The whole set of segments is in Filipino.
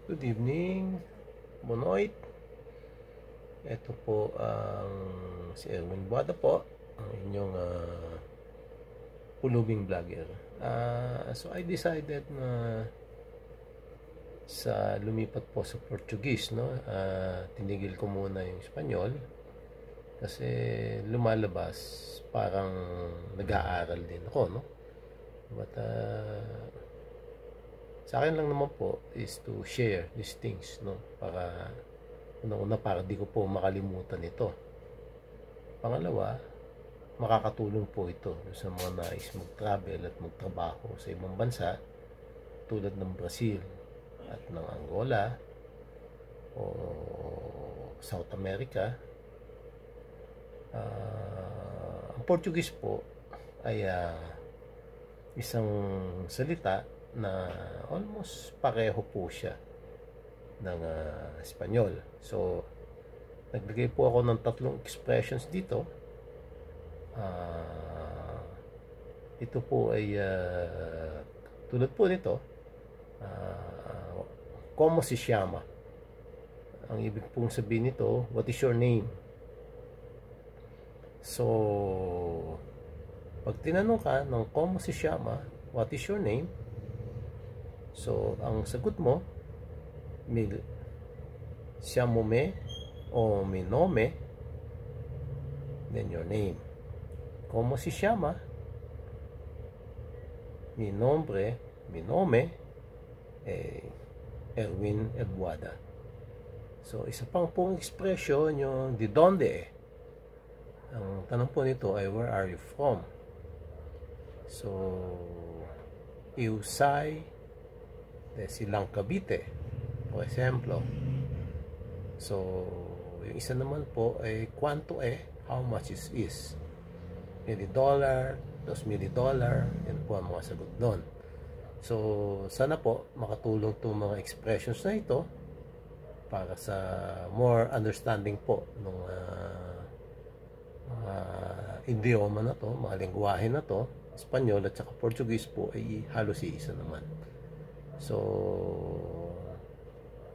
Good evening, Monoit. Ito po ang si Erwin Buada po, ang inyong pulubing vlogger. So I decided na sa lumipat po sa Portuguese, no? Tinigil ko muna yung Espanyol kasi lumalabas parang nag-aaral din ako, no? But sa akin lang naman po is to share these things, no? Para unang-una, para di ko po makalimutan ito. Pangalawa, makakatulong po ito sa mga nais mag-travel at magtrabaho sa ibang bansa tulad ng Brazil at ng Angola o South America. Ang Portuguese po ay isang salita na almost pareho po siya ng Espanyol. So, naglagay po ako ng tatlong expressions dito. Ito po ay tulad po nito, como se llama. Ang ibig pong sabihin nito, what is your name? So, pag tinanong ka ng como se llama, what is your name? So, ang sagot mo, mi llamo me o mi nome, then your name. ¿Cómo se llama? Mi nombre, mi nome, Erwin Ebuada. So, isa pang pong expression yung di donde. Ang tanong po nito ay where are you from? So, eu soy de Silang Cavite, por ejemplo. So, yung isa naman po ay cuánto how much is. $1,000, $2,000, yan po ang mga sagot doon. So, sana po makatulong itong mga expressions na ito para sa more understanding po ng idioma na to, mga lengguwahe na to. Espanyol at saka Portuguese po ay halos isa naman. So,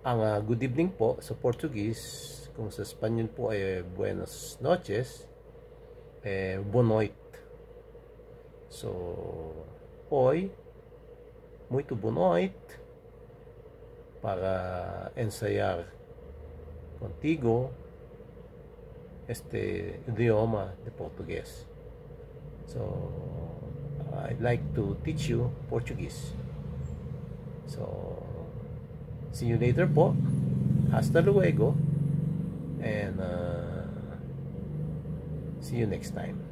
ang good evening po sa Portuguese, kung sa Espanyol po ay buenas noches, boa noite. So, hoy, muito boa noite, para ensayar contigo este idioma de Portuguese. So, I'd like to teach you Portuguese. So, see you later po. Hasta luego. And see you next time.